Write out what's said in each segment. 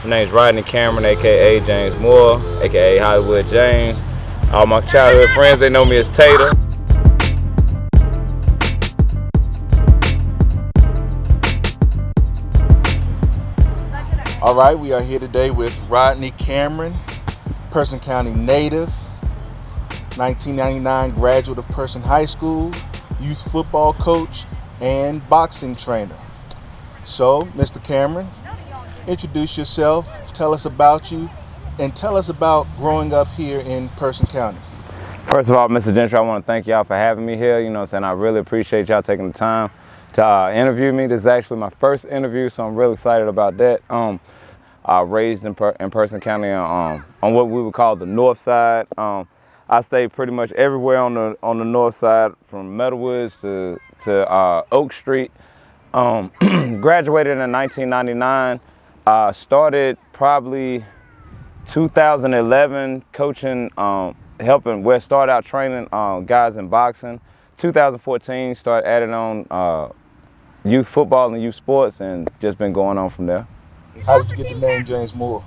My name's Rodney Cameron, aka James Moore, aka Hollywood James. All my childhood friends, they know me as Tater. All right, we are here today with Rodney Cameron, Person County native, 1999 graduate of Person High School, youth football coach, and boxing trainer. So, Mr. Cameron, introduce yourself, tell us about you, and tell us about growing up here in Person County. First of all, Mr. Gentry, I want to thank y'all for having me here. I really appreciate y'all taking the time to interview me. This is actually my first interview, so I'm really excited about that. Raised in Person County on what we would call the north side. I stayed pretty much everywhere on the north side, from Meadowwoods to Oak Street. Graduated in 1999. Started probably 2011 coaching, started out training guys in boxing. 2014 started adding on youth football and youth sports, and just been going on from there. How did you get the name James Moore?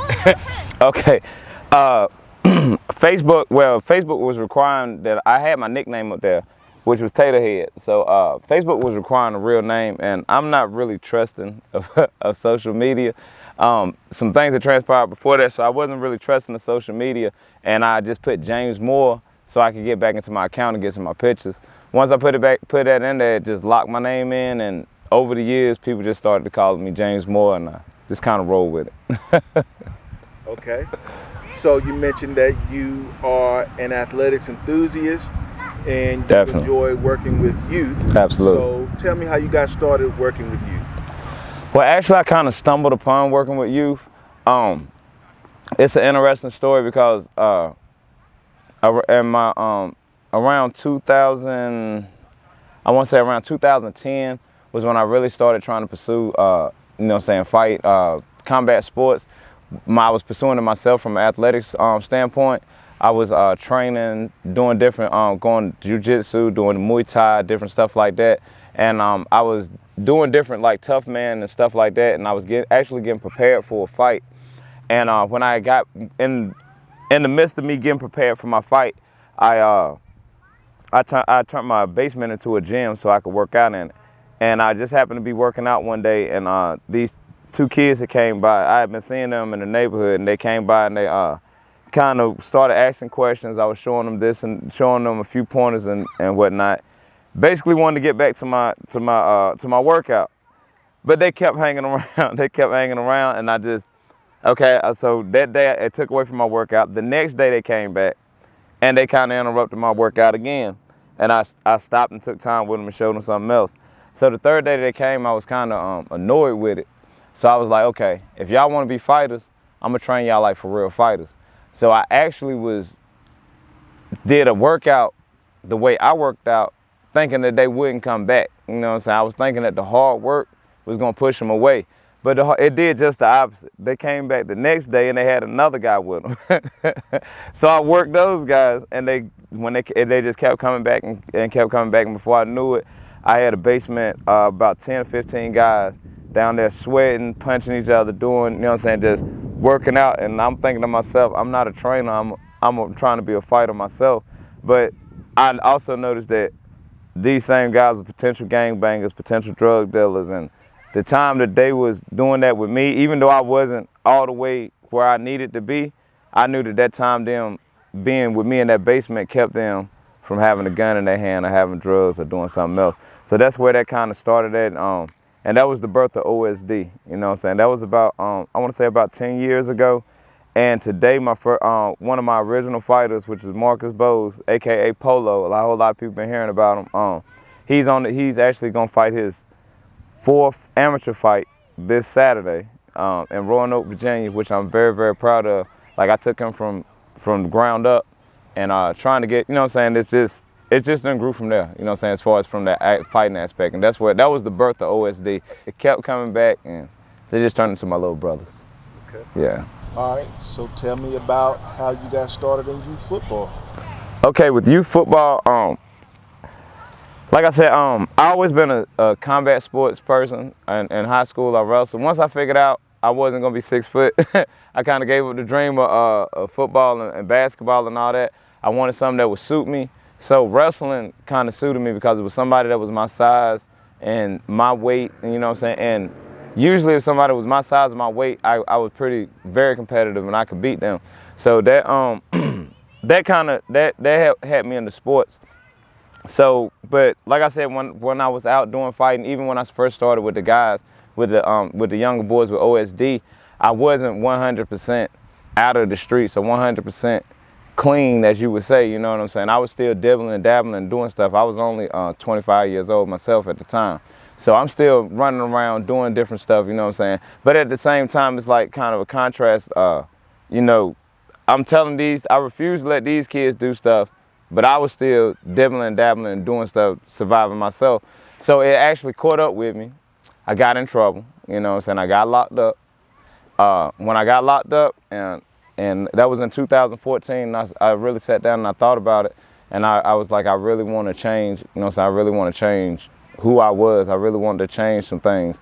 Okay. Facebook was requiring that I had my nickname up there, which was Taterhead. So Facebook was requiring a real name, and I'm not really trusting of social media. Some things that transpired before that, so I wasn't really trusting the social media, and I just put James Moore so I could get back into my account and get some of my pictures. Once I put that in there, it just locked my name in, and over the years, people just started to call me James Moore, and I just kind of roll with it. Okay. So you mentioned that you are an athletics enthusiast and you Definitely enjoy working with youth. Absolutely. So tell me how you got started working with youth. Well, actually, I kind of stumbled upon working with youth. It's an interesting story because around 2000, I want to say around 2010 was when I really started trying to pursue, fight combat sports. I was pursuing it myself from an athletics standpoint. I was training, doing different, going jiu-jitsu, doing Muay Thai, different stuff like that. And I was doing different like tough man and stuff like that. And I was actually getting prepared for a fight. And when I got in the midst of me getting prepared for my fight, I turned my basement into a gym so I could work out in it. And I just happened to be working out one day, and these two kids that came by, I had been seeing them in the neighborhood, and they came by and they kind of started asking questions. I was showing them this and showing them a few pointers and whatnot. Basically wanted to get back to my workout, but they kept hanging around. And I just, okay. So that day it took away from my workout. The next day they came back, and they kind of interrupted my workout again. And I stopped and took time with them and showed them something else. So the third day they came, I was kind of annoyed with it. So I was like, okay, if y'all want to be fighters, I'm gonna train y'all like for real fighters. So I actually did a workout the way I worked out, thinking that they wouldn't come back. You know what I'm saying? I was thinking that the hard work was gonna push them away, but it did just the opposite. They came back the next day and they had another guy with them. So I worked those guys, and they just kept coming back and kept coming back. And before I knew it, I had a basement, about 10 or 15 guys down there sweating, punching each other, doing, just working out. And I'm thinking to myself, I'm not a trainer, I'm trying to be a fighter myself. But I also noticed that these same guys were potential gangbangers, potential drug dealers, and the time that they was doing that with me, even though I wasn't all the way where I needed to be, I knew that time them being with me in that basement kept them from having a gun in their hand or having drugs or doing something else. So that's where that kind of started at. And that was the birth of OSD, That was about, I want to say about 10 years ago. And today, one of my original fighters, which is Marcus Bowes, AKA Polo, a whole lot of people been hearing about him. He's actually going to fight his 4th amateur fight this Saturday in Roanoke, Virginia, which I'm very, very proud of. Like, I took him from the ground up and trying to get, it's just done grew from there, as far as from that fighting aspect. And that was the birth of OSD. It kept coming back, and they just turned into my little brothers. Okay. Yeah. All right, so tell me about how you got started in youth football. Okay, with youth football, like I said, I always been a combat sports person. In high school, I wrestled. Once I figured out I wasn't gonna be 6 foot. I kind of gave up the dream of football and basketball and all that. I wanted something that would suit me. So wrestling kind of suited me because it was somebody that was my size and my weight, and you know what I'm saying? And usually if somebody was my size and my weight, I was very competitive and I could beat them. So that that had me into sports. So, but like I said, when I was out doing fighting, even when I first started with the guys, with the younger boys with OSD, I wasn't 100% out of the streets or 100% clean, as you would say, you know what I'm saying? I was still dibbling and dabbling and doing stuff. I was only 25 years old myself at the time. So I'm still running around doing different stuff, you know what I'm saying? But at the same time, it's like kind of a contrast. You know, I'm telling I refuse to let these kids do stuff, but I was still dibbling and dabbling and doing stuff, surviving myself. So it actually caught up with me. I got in trouble, you know what I'm saying? I got locked up. When I got locked up, and that was in 2014, I really sat down and I thought about it, and I was like, I really want to change, you know what I'm saying? I really want to change who I was. I really wanted to change some things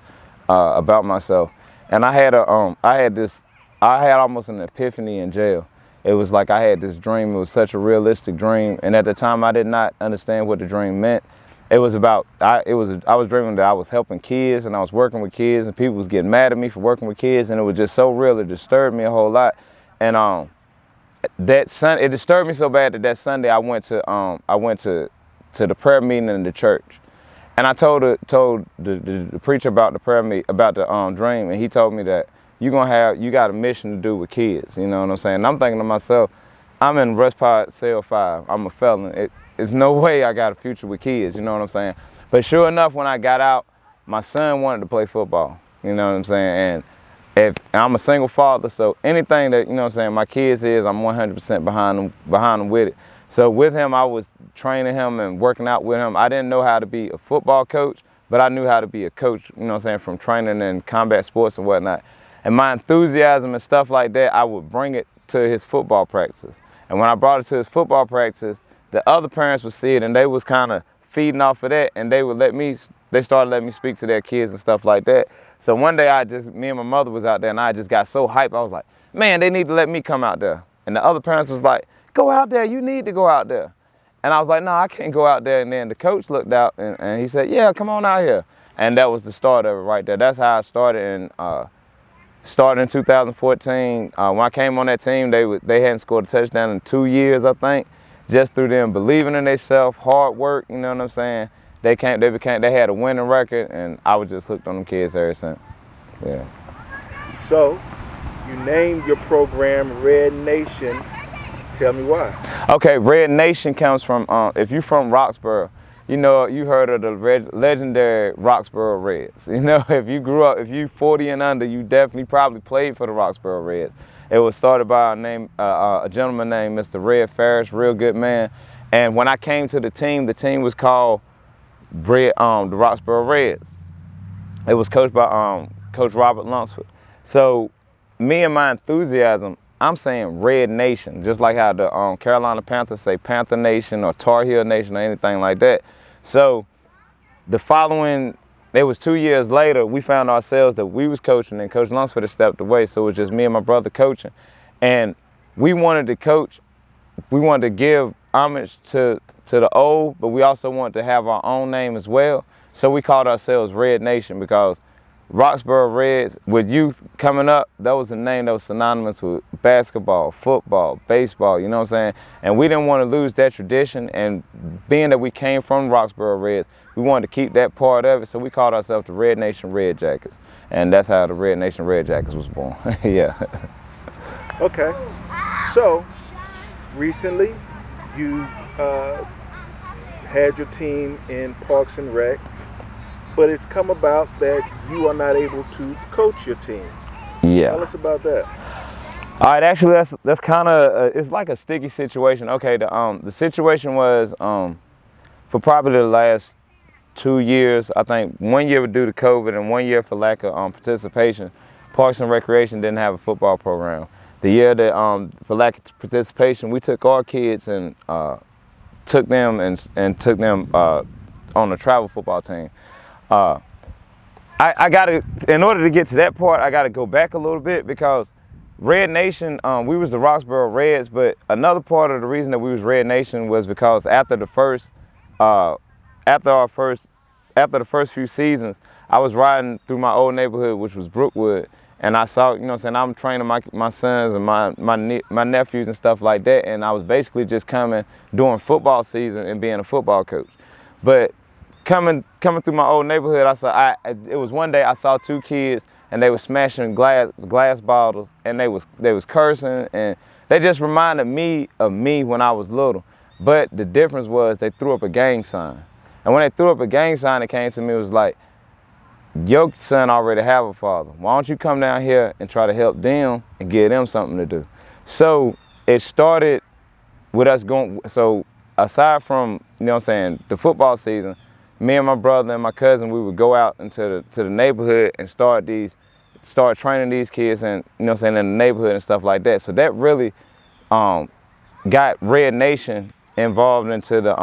about myself. And I had almost an epiphany in jail. It was like I had this dream. It was such a realistic dream, and at the time I did not understand what the dream meant. It was about, I was dreaming that I was helping kids and I was working with kids, and people was getting mad at me for working with kids, and it was just so real. It disturbed me a whole lot. And it disturbed me so bad that Sunday I went to the prayer meeting in the church, and I told the preacher about the prayer meeting, about the dream, and he told me that you got a mission to do with kids. You know what I'm saying? And I'm thinking to myself, I'm in Rush Pod Cell 5. I'm a felon. There's no way I got a future with kids. You know what I'm saying? But sure enough, when I got out, my son wanted to play football. You know what I'm saying? And I'm a single father, so anything that, you know what I'm saying, my kids I'm 100% behind them with it. So with him, I was training him and working out with him. I didn't know how to be a football coach, but I knew how to be a coach, you know what I'm saying, from training in combat sports and whatnot. And my enthusiasm and stuff like that, I would bring it to his football practices. And when I brought it to his football practice, the other parents would see it, and they was kind of feeding off of that, and they started letting me speak to their kids and stuff like that. So one day me and my mother was out there, and I just got so hyped. I was like, man, they need to let me come out there. And the other parents was like, go out there, you need to go out there. And I was like, no, I can't go out there. And then the coach looked out, and he said, yeah, come on out here. And that was the start of it right there. That's how I started. And started in 2014. When I came on that team, they hadn't scored a touchdown in 2 years, I think, just through them believing in themselves, hard work, you know what I'm saying? They had a winning record, and I was just hooked on them kids ever since. Yeah. So, you named your program Red Nation. Tell me why. Okay, Red Nation comes from, if you're from Roxborough, you know, you heard of the legendary Roxborough Reds. You know, if you 40 and under, you definitely probably played for the Roxborough Reds. It was started by a gentleman named Mr. Red Ferris, real good man. And when I came to the team was called the Roxborough Reds. It was coached by Coach Robert Lunsford. So me and my enthusiasm, I'm saying Red Nation, just like how the Carolina Panthers say Panther Nation or Tar Heel Nation or anything like that. So it was 2 years later, we found ourselves that we was coaching and Coach Lunsford had stepped away. So it was just me and my brother coaching. And we wanted to coach, we wanted to give homage to the old, but we also wanted to have our own name as well. So we called ourselves Red Nation because Roxborough Reds, with youth coming up, that was a name that was synonymous with basketball, football, baseball, you know what I'm saying? And we didn't want to lose that tradition, and being that we came from Roxborough Reds, we wanted to keep that part of it, so we called ourselves the Red Nation Red Jackets. And that's how the Red Nation Red Jackets was born. Yeah. Okay. So, recently, you've had your team in Parks and Rec, but it's come about that you are not able to coach your team. Yeah. Tell us about that. All right, actually, that's kind of it's like a sticky situation. Okay, the situation was for probably the last 2 years. I think 1 year due to COVID and 1 year for lack of participation. Parks and Recreation didn't have a football program. The year that for lack of participation, we took our kids and took them on a travel football team. I gotta, in order to get to that part, I gotta go back a little bit because Red Nation, we was the Roxborough Reds, but another part of the reason that we was Red Nation was because after the first, after the first few seasons, I was riding through my old neighborhood, which was Brookwood, and I saw, you know what I'm saying, I'm training my sons and my nephews and stuff like that, and I was basically just coming during football season and being a football coach. But coming through my old neighborhood, it was one day I saw two kids and they were smashing glass bottles and they was cursing, and they just reminded me of me when I was little. But the difference was they threw up a gang sign. And when they threw up a gang sign, it came to me, it was like, your son already have a father. Why don't you come down here and try to help them and give them something to do? So it started with us going, so aside from, you know what I'm saying, the football season, me and my brother and my cousin, we would go out into the neighborhood and start training these kids, and you know what I'm saying, in the neighborhood and stuff like that. So that really got Red Nation involved into the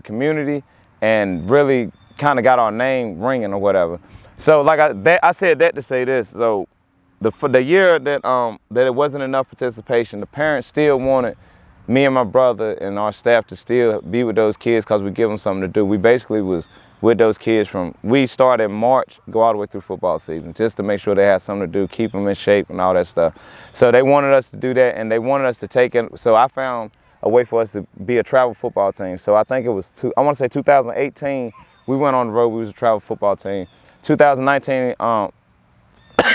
community, and really kind of got our name ringing or whatever. So like I said that to say this. So for the year that it wasn't enough participation, the parents still wanted me and my brother and our staff to still be with those kids because we give them something to do. We basically was with those kids we started in March, go all the way through football season, just to make sure they had something to do, keep them in shape and all that stuff. So they wanted us to do that, and they wanted us to take it. So I found a way for us to be a travel football team. So I think it was, I want to say 2018, we went on the road, we was a travel football team. 2019,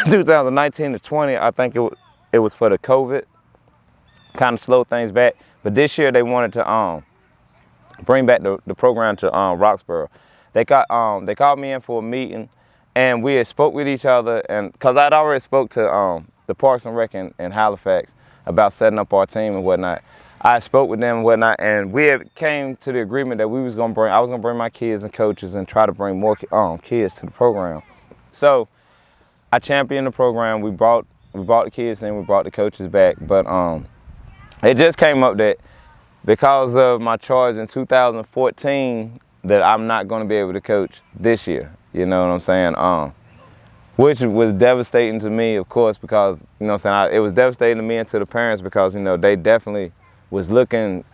2019 to 20, I think it was for the COVID, kind of slowed things back. But this year they wanted to bring back the program to Roxborough. They called me in for a meeting, and we had spoke with each other, and because I'd already spoke to the Parks and Rec in Halifax about setting up our team and whatnot. I spoke with them and whatnot, and we had came to the agreement that I was gonna bring my kids and coaches and try to bring more kids to the program. So I championed the program. We brought the kids in, we brought the coaches back, but it just came up that because of my charge in 2014 that I'm not going to be able to coach this year. You know what I'm saying? Which was devastating to me, of course, because, you know what I'm saying, it was devastating to me and to the parents because, you know, they definitely was looking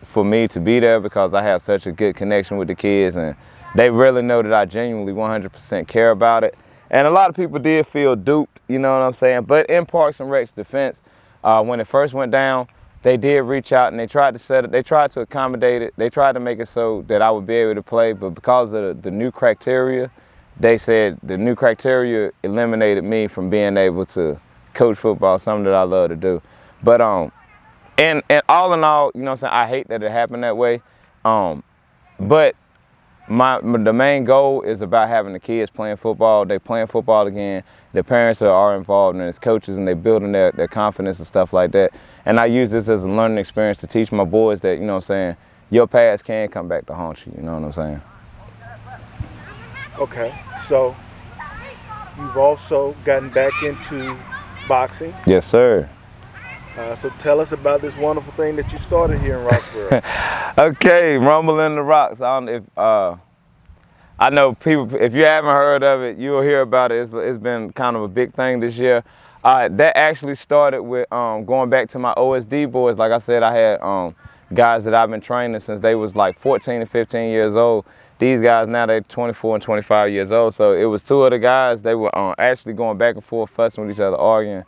for me to be there because I have such a good connection with the kids, and they really know that I genuinely 100% care about it. And a lot of people did feel duped, you know what I'm saying? But in Parks and Rec's defense, when it first went down, they did reach out and they tried to accommodate it. They tried to make it so that I would be able to play, but because of the new criteria, they said the new criteria eliminated me from being able to coach football, something that I love to do. But and all in all, you know what I'm saying, I hate that it happened that way. But the main goal is about having the kids playing football. They playing football again. The parents are involved and as coaches, and they building their confidence and stuff like that. And I use this as a learning experience to teach my boys that, you know what I'm saying, your past can come back to haunt you, you know what I'm saying? Okay, so you've also gotten back into boxing. Yes, sir. So tell us about this wonderful thing that you started here in Roxborough. Okay, Rumble in the Rocks. I don't know if I know people, if you haven't heard of it, you'll hear about it. It's been kind of a big thing this year. That actually started with going back to my OSD boys. Like I said, I had guys that I've been training since they was like 14 and 15 years old. These guys now, they're 24 and 25 years old. So it was two of the guys, they were actually going back and forth, fussing with each other, arguing.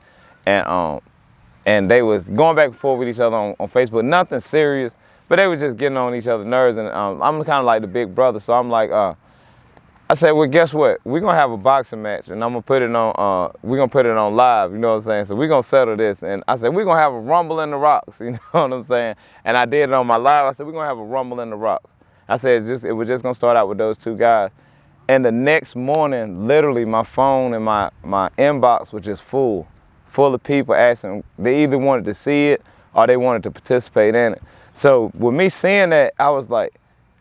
And they was going back and forth with each other on Facebook. Nothing serious, but they was just getting on each other's nerves. And I'm kind of like the big brother. So I'm like, I said, well, guess what? We're going to have a boxing match, and I'm going to put it on, we're going to put it on live, you know what I'm saying? So we're going to settle this. And I said, we're going to have a Rumble in the Rocks, you know what I'm saying? And I did it on my live. I said, we're going to have a Rumble in the Rocks. I said, it was just going to start out with those two guys. And the next morning, literally, my phone and my inbox was just full of people asking. They either wanted to see it or they wanted to participate in it. So with me seeing that, I was like,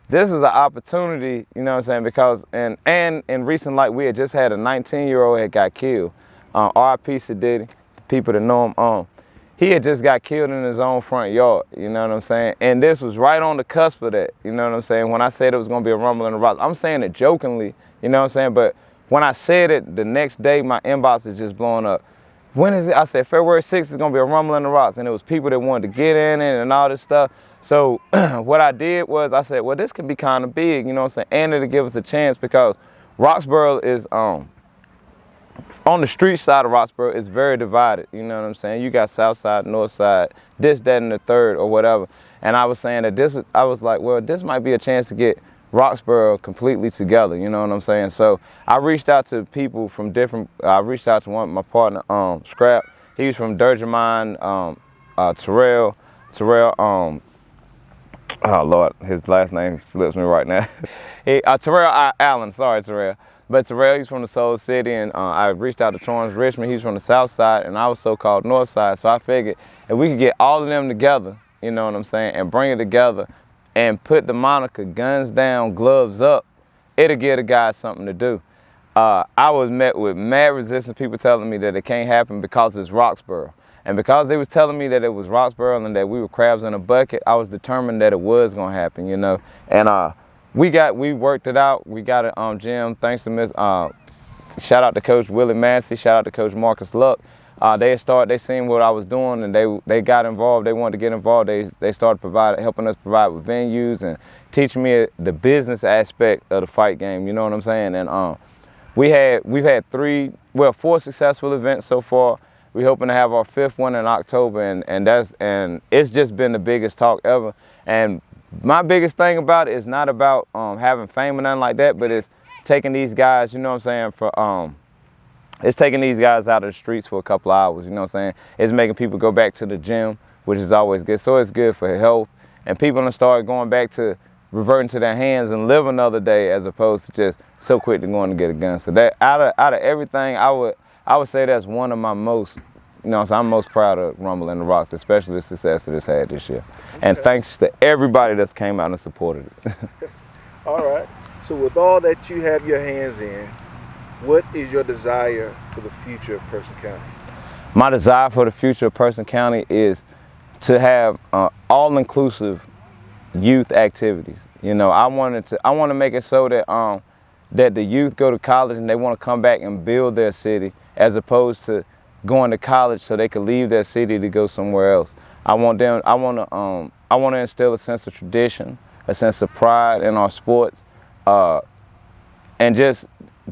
this is an opportunity, you know what I'm saying, because, and in recent life, we had just had a 19-year-old that got killed. R.I.P. Sadiddy, people that know him, he had just got killed in his own front yard, you know what I'm saying? And this was right on the cusp of that, you know what I'm saying? When I said it was going to be a Rumble in the Rocks, I'm saying it jokingly You know what I'm saying? But when I said it, the next day my inbox is just blowing up. When is it? I said February 6th is gonna be a Rumble in the Rocks, and it was people that wanted to get in it and all this stuff. So what I did was I said, well, this could be kind of big, you know what I'm saying? And it'll give us a chance because Roxborough is on the street side of Roxborough, it's very divided. You know what I'm saying? You got South Side, North Side, this, that, and the third, or whatever. And I was saying that I was like, well, this might be a chance to get Roxborough completely together. You know what I'm saying? So I reached out to people from I reached out to my partner, Scrap. He was from Durgamine, Terrell, oh Lord, his last name slips me right now. Terrell Allen, sorry, Terrell. But Terrell, he's from the Soul City, and I reached out to Torrance Richmond. He's from the South Side, and I was so-called North Side. So I figured if we could get all of them together, you know what I'm saying, and bring it together and put the moniker Guns Down, Gloves Up, it'll give the guys something to do. I was met with mad resistance, people telling me that it can't happen because it's Roxborough. And because they was telling me that it was Roxborough and that we were crabs in a bucket, I was determined that it was going to happen, you know. And we worked it out. We got it gym, thanks to shout out to Coach Willie Massey, shout out to Coach Marcus Luck. They seen what I was doing, and they got involved. They wanted to get involved. They started helping us provide with venues and teaching me the business aspect of the fight game, you know what I'm saying? And we've had 4 successful events so far. We're hoping to have our 5th one in October, and it's just been the biggest talk ever. And my biggest thing about it is not about having fame or nothing like that, but it's taking these guys, you know what I'm saying, it's taking these guys out of the streets for a couple of hours, you know what I'm saying? It's making people go back to the gym, which is always good. So it's good for health, and people gonna start going back to reverting to their hands and live another day as opposed to just so quick to going to get a gun. So that out of everything, I would say that's one of my most, you know, so I'm most proud of Rumble in the Rocks, especially the success that it's had this year. Okay. And thanks to everybody that's came out and supported it. All right. So with all that you have your hands in, what is your desire for the future of Person County? My desire for the future of Person County is to have all-inclusive youth activities. You know, I want to make it so that that the youth go to college and they want to come back and build their city, as opposed to going to college so they can leave their city to go somewhere else. I want to instill a sense of tradition, a sense of pride in our sports, and just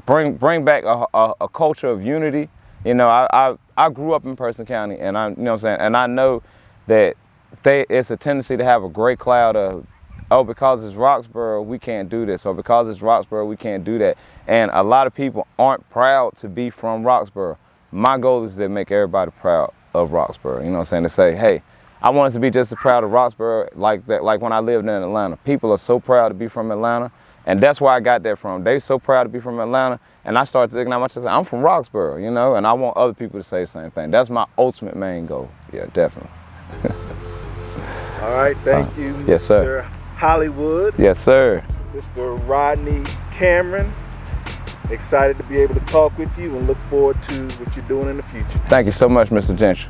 bring back a culture of unity. You know, I grew up in Person County, and you know what I'm saying, and I know that it's a tendency to have a gray cloud of, oh, because it's Roxborough, we can't do this, or because it's Roxborough, we can't do that. And a lot of people aren't proud to be from Roxborough. My goal is to make everybody proud of Roxborough, you know what I'm saying, to say, hey, I want us to be just as proud of Roxborough like that, like when I lived in Atlanta. People are so proud to be from Atlanta, and that's where I got that from. They so proud to be from Atlanta, and I started thinking, I'm from Roxborough, you know, and I want other people to say the same thing. That's my ultimate main goal. Yeah, definitely. All right, thank you, yes, sir. Mr. Hollywood. Yes, sir. Mr. Rodney Cameron. Excited to be able to talk with you and look forward to what you're doing in the future. Thank you so much, Mr. Gentry.